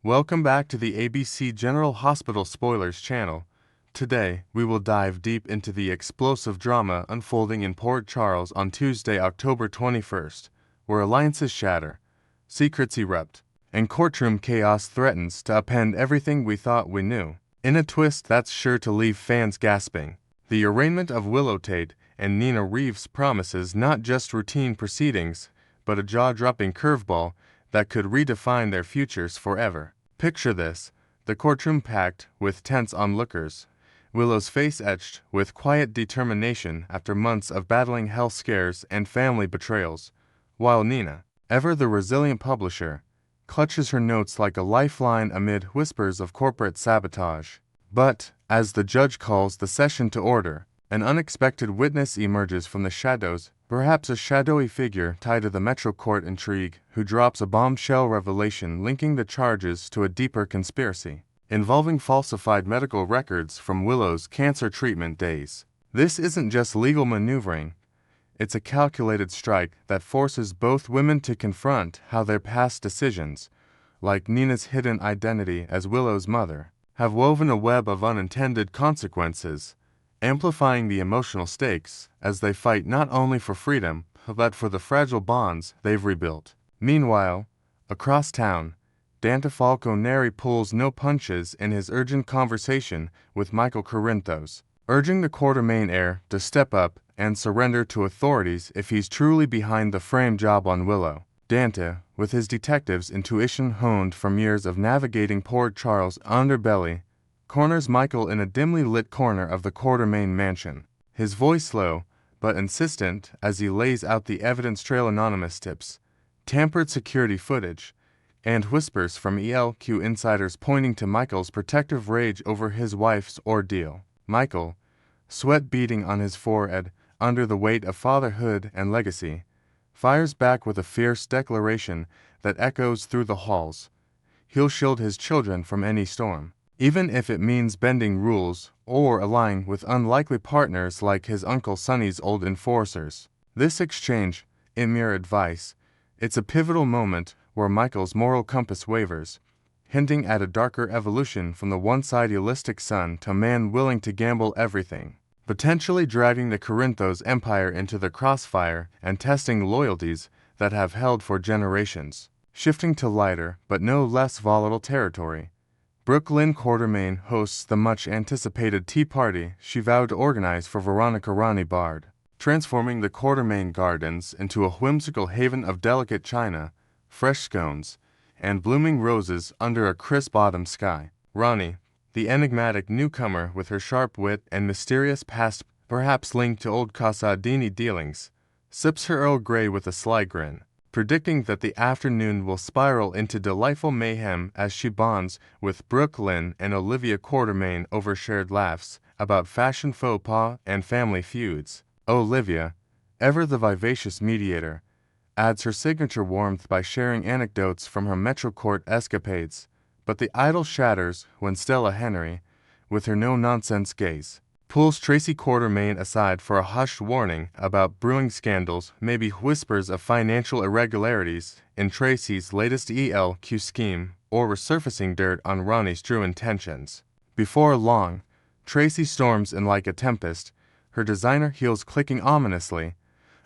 Welcome back to the ABC General Hospital Spoilers channel. Today, we will dive deep into the explosive drama unfolding in Port Charles on Tuesday, October 21st, where alliances shatter, secrets erupt, and courtroom chaos threatens to upend everything we thought we knew. In a twist that's sure to leave fans gasping, the arraignment of Willow Tate and Nina Reeves promises not just routine proceedings, but a jaw-dropping curveball that could redefine their futures forever. Picture this, the courtroom packed with tense onlookers, Willow's face etched with quiet determination after months of battling health scares and family betrayals, while Nina, ever the resilient publisher, clutches her notes like a lifeline amid whispers of corporate sabotage. But, as the judge calls the session to order, an unexpected witness emerges from the shadows, perhaps a shadowy figure tied to the Metro Court intrigue who drops a bombshell revelation linking the charges to a deeper conspiracy, involving falsified medical records from Willow's cancer treatment days. This isn't just legal maneuvering, it's a calculated strike that forces both women to confront how their past decisions, like Nina's hidden identity as Willow's mother, have woven a web of unintended consequences, amplifying the emotional stakes as they fight not only for freedom, but for the fragile bonds they've rebuilt. Meanwhile, across town, Dante Falconeri pulls no punches in his urgent conversation with Michael Corinthos, urging the Quartermaine heir to step up and surrender to authorities if he's truly behind the frame job on Willow. Dante, with his detective's intuition honed from years of navigating Port Charles' underbelly, corners Michael in a dimly lit corner of the Quartermaine mansion, his voice low but insistent as he lays out the evidence trail: anonymous tips, tampered security footage, and whispers from ELQ insiders pointing to Michael's protective rage over his wife's ordeal. Michael, sweat beading on his forehead under the weight of fatherhood and legacy, fires back with a fierce declaration that echoes through the halls. He'll shield his children from any storm, even if it means bending rules or allying with unlikely partners like his Uncle Sonny's old enforcers. This exchange, in mere advice, it's a pivotal moment where Michael's moral compass wavers, hinting at a darker evolution from the once idealistic son to a man willing to gamble everything, potentially dragging the Corinthos empire into the crossfire and testing loyalties that have held for generations. Shifting to lighter but no less volatile territory, Brooklyn Quartermaine hosts the much-anticipated tea party she vowed to organize for Veronica Ronnie Bard, transforming the Quartermaine Gardens into a whimsical haven of delicate china, fresh scones, and blooming roses under a crisp autumn sky. Ronnie, the enigmatic newcomer with her sharp wit and mysterious past perhaps linked to old Casadini dealings, sips her Earl Grey with a sly grin, predicting that the afternoon will spiral into delightful mayhem as she bonds with Brooklyn and Olivia Quartermaine over shared laughs about fashion faux pas and family feuds. Olivia, ever the vivacious mediator, adds her signature warmth by sharing anecdotes from her Metro Court escapades, but the idyll shatters when Stella Henry, with her no-nonsense gaze, pulls Tracy Quartermaine aside for a hushed warning about brewing scandals, maybe whispers of financial irregularities in Tracy's latest ELQ scheme, or resurfacing dirt on Ronnie's true intentions. Before long, Tracy storms in like a tempest, her designer heels clicking ominously,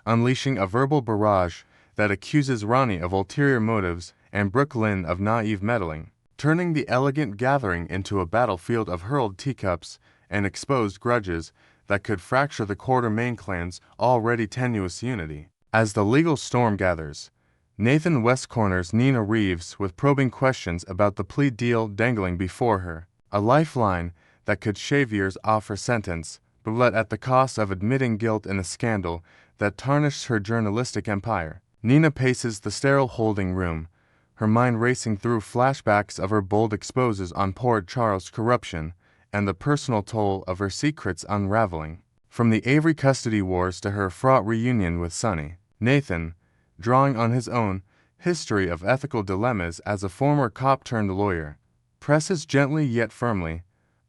unleashing a verbal barrage that accuses Ronnie of ulterior motives and Brooklyn of naive meddling, turning the elegant gathering into a battlefield of hurled teacups and exposed grudges that could fracture the Quartermaine clan's already tenuous unity. As the legal storm gathers, Nathan West corners Nina Reeves with probing questions about the plea deal dangling before her, a lifeline that could shave years off her sentence, but at the cost of admitting guilt in a scandal that tarnished her journalistic empire. Nina paces the sterile holding room, her mind racing through flashbacks of her bold exposes on Port Charles' corruption and the personal toll of her secrets unraveling. From the Avery custody wars to her fraught reunion with Sonny, Nathan, drawing on his own history of ethical dilemmas as a former cop-turned-lawyer, presses gently yet firmly,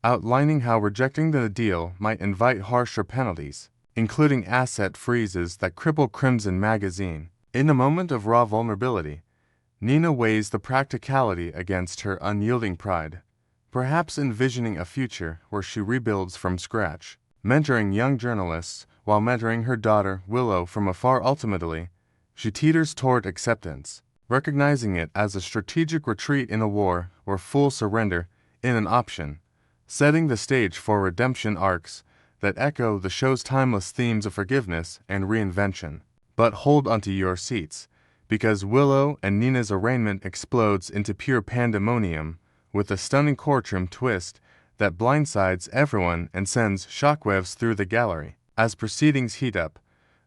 outlining how rejecting the deal might invite harsher penalties, including asset freezes that cripple Crimson Magazine. In a moment of raw vulnerability, Nina weighs the practicality against her unyielding pride, perhaps envisioning a future where she rebuilds from scratch, mentoring young journalists while mentoring her daughter Willow from afar. Ultimately, she teeters toward acceptance, recognizing it as a strategic retreat in a war where full surrender is an option, setting the stage for redemption arcs that echo the show's timeless themes of forgiveness and reinvention. But hold onto your seats, because Willow and Nina's arraignment explodes into pure pandemonium, with a stunning courtroom twist that blindsides everyone and sends shockwaves through the gallery. As proceedings heat up,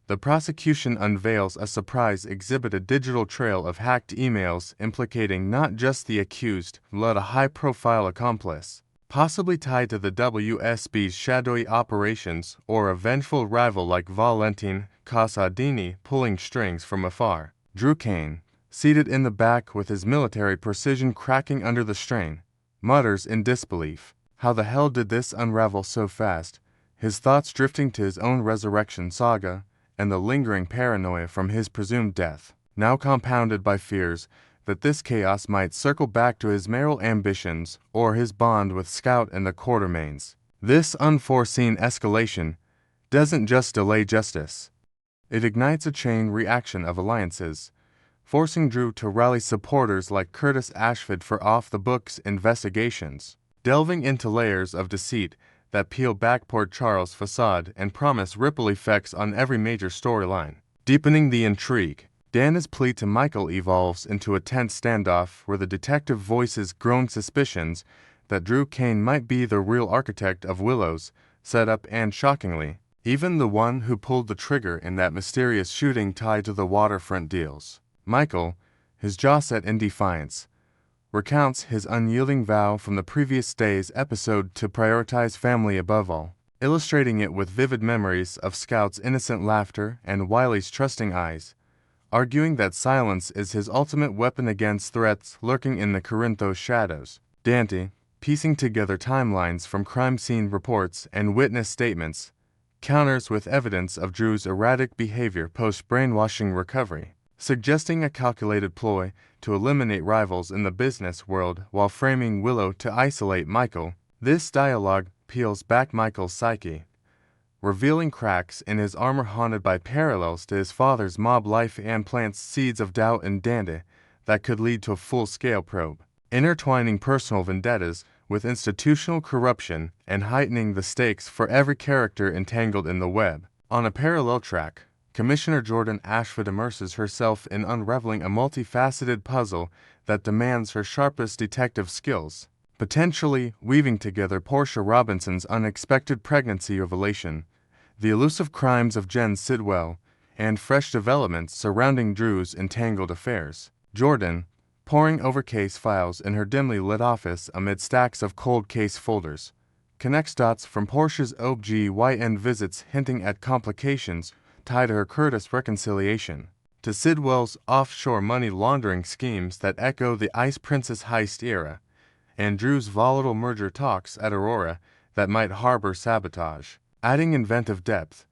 the prosecution unveils a surprise exhibit, a digital trail of hacked emails implicating not just the accused, but a high-profile accomplice, possibly tied to the WSB's shadowy operations or a vengeful rival like Valentin Casadini pulling strings from afar. Drew Kane, seated in the back with his military precision cracking under the strain, mutters in disbelief. How the hell did this unravel so fast? His thoughts drifting to his own resurrection saga and the lingering paranoia from his presumed death, now compounded by fears that this chaos might circle back to his mayoral ambitions or his bond with Scout and the Quartermaines. This unforeseen escalation doesn't just delay justice. It ignites a chain reaction of alliances, forcing Drew to rally supporters like Curtis Ashford for off-the-books investigations, delving into layers of deceit that peel back Port Charles' facade and promise ripple effects on every major storyline. Deepening the intrigue, Dana's plea to Michael evolves into a tense standoff where the detective voices growing suspicions that Drew Kane might be the real architect of Willow's setup and, shockingly, even the one who pulled the trigger in that mysterious shooting tied to the waterfront deals. Michael, his jaw set in defiance, recounts his unyielding vow from the previous day's episode to prioritize family above all, illustrating it with vivid memories of Scout's innocent laughter and Wiley's trusting eyes, arguing that silence is his ultimate weapon against threats lurking in the Corinthos shadows. Dante, piecing together timelines from crime scene reports and witness statements, counters with evidence of Drew's erratic behavior post-brainwashing recovery, suggesting a calculated ploy to eliminate rivals in the business world while framing Willow to isolate Michael. This dialogue peels back Michael's psyche, revealing cracks in his armor haunted by parallels to his father's mob life and plants seeds of doubt in Dante that could lead to a full-scale probe, intertwining personal vendettas with institutional corruption and heightening the stakes for every character entangled in the web. On a parallel track, Commissioner Jordan Ashford immerses herself in unraveling a multifaceted puzzle that demands her sharpest detective skills, potentially weaving together Portia Robinson's unexpected pregnancy revelation, the elusive crimes of Jen Sidwell, and fresh developments surrounding Drew's entangled affairs. Jordan, poring over case files in her dimly lit office amid stacks of cold case folders, connects dots from Portia's OB-GYN visits hinting at complications tied to her Curtis reconciliation, to Sidwell's offshore money laundering schemes that echo the Ice Princess heist era, and Drew's volatile merger talks at Aurora that might harbor sabotage. Adding inventive depth,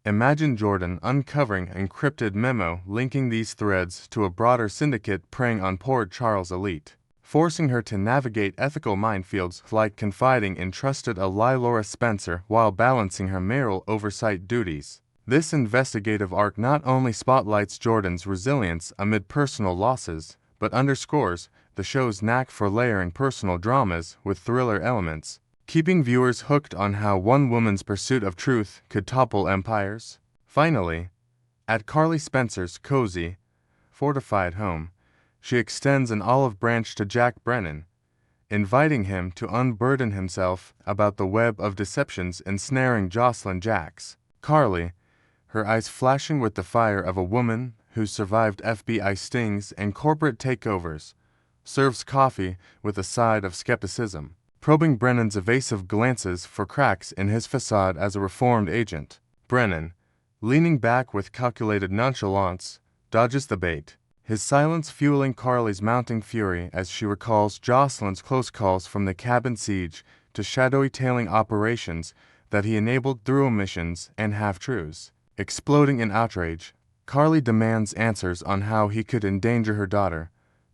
imagine Jordan uncovering an encrypted memo linking these threads to a broader syndicate preying on Port Charles' elite, forcing her to navigate ethical minefields like confiding in trusted ally Laura Spencer while balancing her mayoral oversight duties. This investigative arc not only spotlights Jordan's resilience amid personal losses, but underscores the show's knack for layering personal dramas with thriller elements, keeping viewers hooked on how one woman's pursuit of truth could topple empires. Finally, at Carly Spencer's cozy, fortified home, she extends an olive branch to Jack Brennan, inviting him to unburden himself about the web of deceptions ensnaring Jocelyn Jacks. Carly, her eyes flashing with the fire of a woman who survived FBI stings and corporate takeovers, serves coffee with a side of skepticism, probing Brennan's evasive glances for cracks in his facade as a reformed agent. Brennan, leaning back with calculated nonchalance, dodges the bait, his silence fueling Carly's mounting fury as she recalls Jocelyn's close calls from the cabin siege to shadowy tailing operations that he enabled through omissions and half-truths. Exploding in outrage, Carly demands answers on how he could endanger her daughter,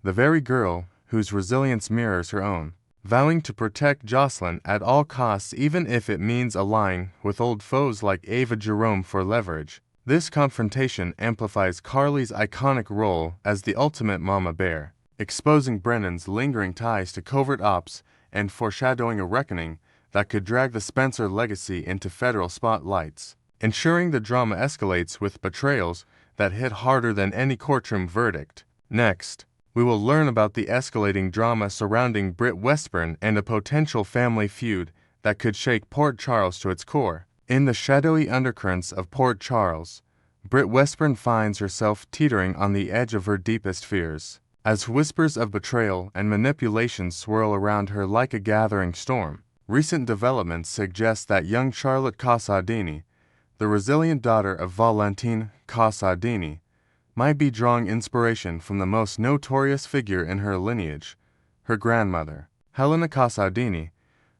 the very girl whose resilience mirrors her own, vowing to protect Jocelyn at all costs even if it means allying with old foes like Ava Jerome for leverage. This confrontation amplifies Carly's iconic role as the ultimate mama bear, exposing Brennan's lingering ties to covert ops and foreshadowing a reckoning that could drag the Spencer legacy into federal spotlights, ensuring the drama escalates with betrayals that hit harder than any courtroom verdict. Next, we will learn about the escalating drama surrounding Britt Westburn and a potential family feud that could shake Port Charles to its core. In the shadowy undercurrents of Port Charles, Britt Westburn finds herself teetering on the edge of her deepest fears, as whispers of betrayal and manipulation swirl around her like a gathering storm. Recent developments suggest that young Charlotte Casadini, the resilient daughter of Valentine Casadini, might be drawing inspiration from the most notorious figure in her lineage, her grandmother, Helena Casadini,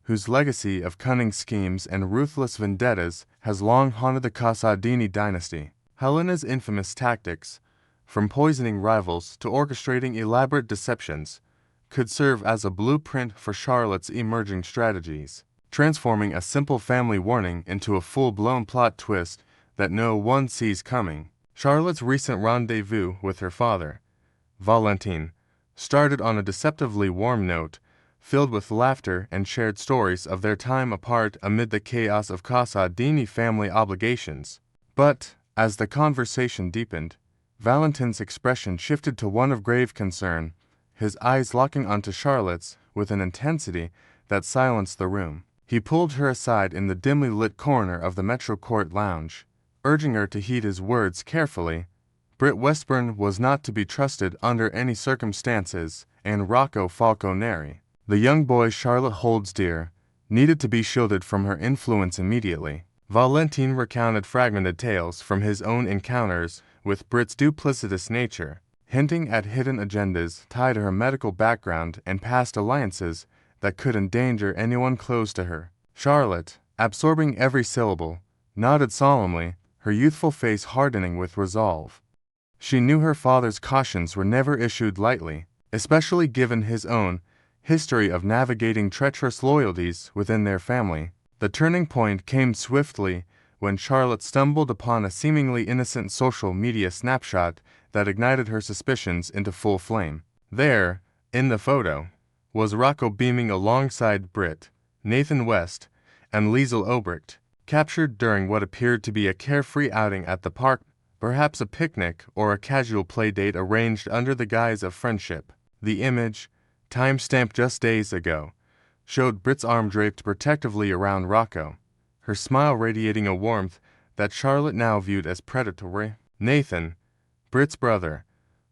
whose legacy of cunning schemes and ruthless vendettas has long haunted the Casadini dynasty. Helena's infamous tactics, from poisoning rivals to orchestrating elaborate deceptions, could serve as a blueprint for Charlotte's emerging strategies, transforming a simple family warning into a full-blown plot twist that no one sees coming. Charlotte's recent rendezvous with her father, Valentine, started on a deceptively warm note, filled with laughter and shared stories of their time apart amid the chaos of Casadini family obligations. But, as the conversation deepened, Valentine's expression shifted to one of grave concern, his eyes locking onto Charlotte's with an intensity that silenced the room. He pulled her aside in the dimly lit corner of the Metro Court lounge, urging her to heed his words carefully. Britt Westburn was not to be trusted under any circumstances, and Rocco Falconeri, the young boy Charlotte holds dear, needed to be shielded from her influence immediately. Valentine recounted fragmented tales from his own encounters with Britt's duplicitous nature, hinting at hidden agendas tied to her medical background and past alliances that could endanger anyone close to her. Charlotte, absorbing every syllable, nodded solemnly, her youthful face hardening with resolve. She knew her father's cautions were never issued lightly, especially given his own history of navigating treacherous loyalties within their family. The turning point came swiftly when Charlotte stumbled upon a seemingly innocent social media snapshot that ignited her suspicions into full flame. There, in the photo, was Rocco beaming alongside Britt, Nathan West, and Liesl Obrecht, captured during what appeared to be a carefree outing at the park, perhaps a picnic or a casual playdate arranged under the guise of friendship. The image, time-stamped just days ago, showed Britt's arm draped protectively around Rocco, her smile radiating a warmth that Charlotte now viewed as predatory. Nathan, Britt's brother,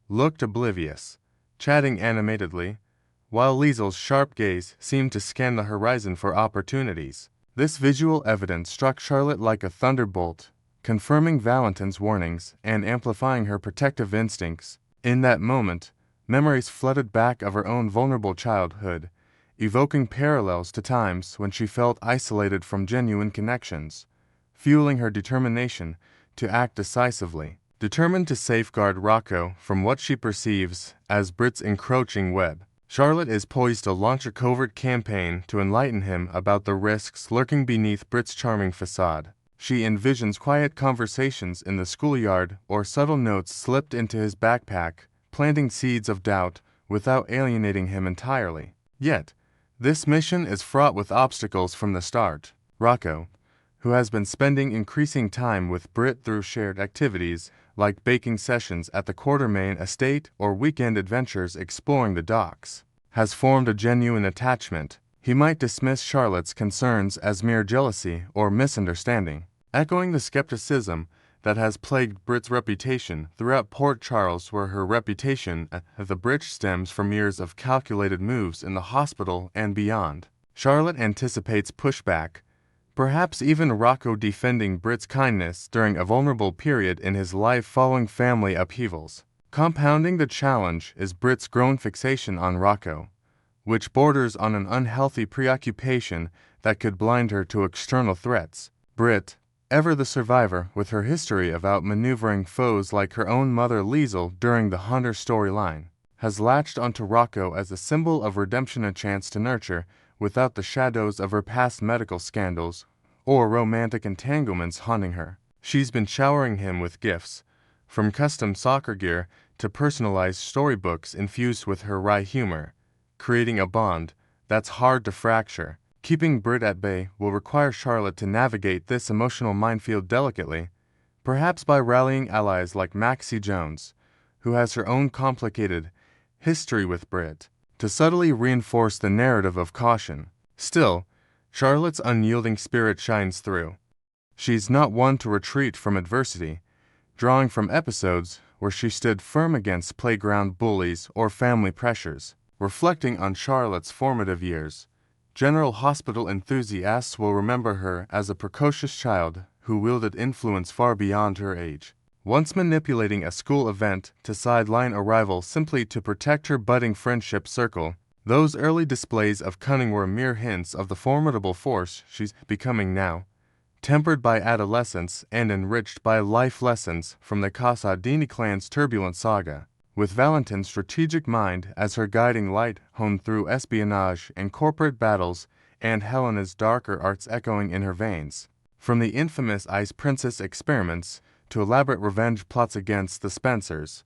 looked oblivious, chatting animatedly, while Liesl's sharp gaze seemed to scan the horizon for opportunities. This visual evidence struck Charlotte like a thunderbolt, confirming Valentine's warnings and amplifying her protective instincts. In that moment, memories flooded back of her own vulnerable childhood, evoking parallels to times when she felt isolated from genuine connections, fueling her determination to act decisively. Determined to safeguard Rocco from what she perceives as Britt's encroaching web, Charlotte is poised to launch a covert campaign to enlighten him about the risks lurking beneath Britt's charming facade. She envisions quiet conversations in the schoolyard or subtle notes slipped into his backpack, planting seeds of doubt without alienating him entirely. Yet, this mission is fraught with obstacles from the start. Rocco, who has been spending increasing time with Britt through shared activities like baking sessions at the Quartermaine estate or weekend adventures exploring the docks, has formed a genuine attachment. He might dismiss Charlotte's concerns as mere jealousy or misunderstanding, echoing the skepticism that has plagued Britt's reputation throughout Port Charles, where her reputation at the bridge stems from years of calculated moves in the hospital and beyond. Charlotte anticipates pushback, perhaps even Rocco defending Britt's kindness during a vulnerable period in his life following family upheavals. Compounding the challenge is Britt's grown fixation on Rocco, which borders on an unhealthy preoccupation that could blind her to external threats. Britt, ever the survivor with her history of outmaneuvering foes like her own mother Liesl during the Hunter storyline, has latched onto Rocco as a symbol of redemption, a chance to nurture, without the shadows of her past medical scandals or romantic entanglements haunting her. She's been showering him with gifts, from custom soccer gear to personalized storybooks infused with her wry humor, creating a bond that's hard to fracture. Keeping Britt at bay will require Charlotte to navigate this emotional minefield delicately, perhaps by rallying allies like Maxie Jones, who has her own complicated history with Britt, to subtly reinforce the narrative of caution. Still, Charlotte's unyielding spirit shines through. She's not one to retreat from adversity, drawing from episodes where she stood firm against playground bullies or family pressures. Reflecting on Charlotte's formative years, General Hospital enthusiasts will remember her as a precocious child who wielded influence far beyond her age. Once manipulating a school event to sideline a rival simply to protect her budding friendship circle, those early displays of cunning were mere hints of the formidable force she's becoming now, tempered by adolescence and enriched by life lessons from the Casadini clan's turbulent saga. With Valentin's strategic mind as her guiding light honed through espionage and corporate battles, and Helena's darker arts echoing in her veins, from the infamous Ice Princess experiments to elaborate revenge plots against the Spencers,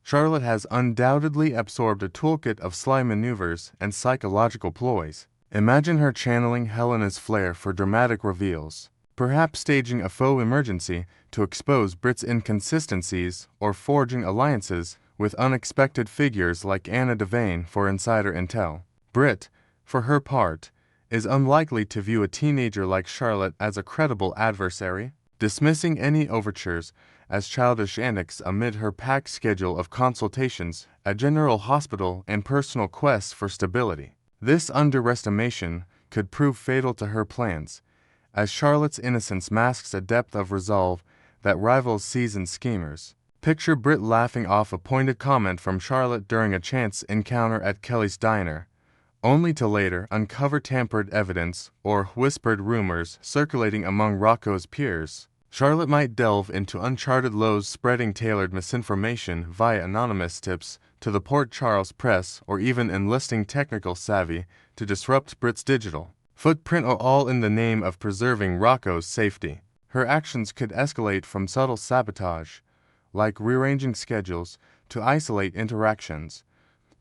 Charlotte has undoubtedly absorbed a toolkit of sly maneuvers and psychological ploys. Imagine her channeling Helena's flair for dramatic reveals, perhaps staging a faux emergency to expose Britt's inconsistencies, or forging alliances with unexpected figures like Anna Devane for insider intel. Britt, for her part, is unlikely to view a teenager like Charlotte as a credible adversary, dismissing any overtures as childish antics amid her packed schedule of consultations at General Hospital and personal quests for stability. This underestimation could prove fatal to her plans, as Charlotte's innocence masks a depth of resolve that rivals seasoned schemers. Picture Britt laughing off a pointed comment from Charlotte during a chance encounter at Kelly's diner, only to later uncover tampered evidence or whispered rumors circulating among Rocco's peers. Charlotte might delve into uncharted lows, spreading tailored misinformation via anonymous tips to the Port Charles press, or even enlisting technical savvy to disrupt Britt's digital footprint, all in the name of preserving Rocco's safety. Her actions could escalate from subtle sabotage, like rearranging schedules to isolate interactions,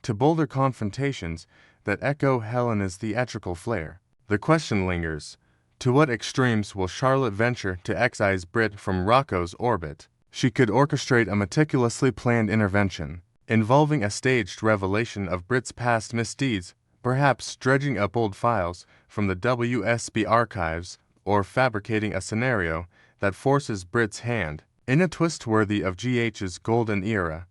to bolder confrontations that echo Helena's theatrical flair. The question lingers: to what extremes will Charlotte venture to excise Britt from Rocco's orbit? She could orchestrate a meticulously planned intervention, involving a staged revelation of Britt's past misdeeds, perhaps dredging up old files from the WSB archives, or fabricating a scenario that forces Britt's hand. In a twist worthy of GH's golden era,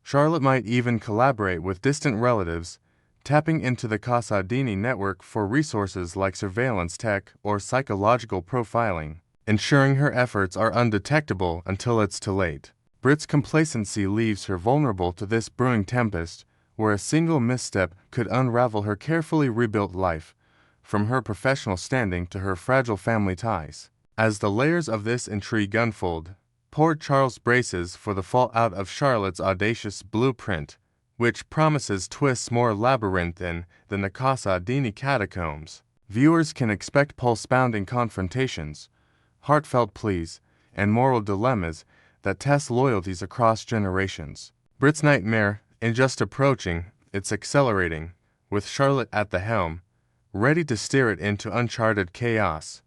Charlotte might even collaborate with distant relatives, tapping into the Casadini network for resources like surveillance tech or psychological profiling, ensuring her efforts are undetectable until it's too late. Britt's complacency leaves her vulnerable to this brewing tempest, where a single misstep could unravel her carefully rebuilt life, from her professional standing to her fragile family ties. As the layers of this intrigue unfold, Port Charles braces for the fallout of Charlotte's audacious blueprint, which promises twists more labyrinthine than the Casadini catacombs. Viewers can expect pulse-pounding confrontations, heartfelt pleas, and moral dilemmas that test loyalties across generations. Britt's nightmare isn't just approaching, it's accelerating, with Charlotte at the helm, ready to steer it into uncharted chaos.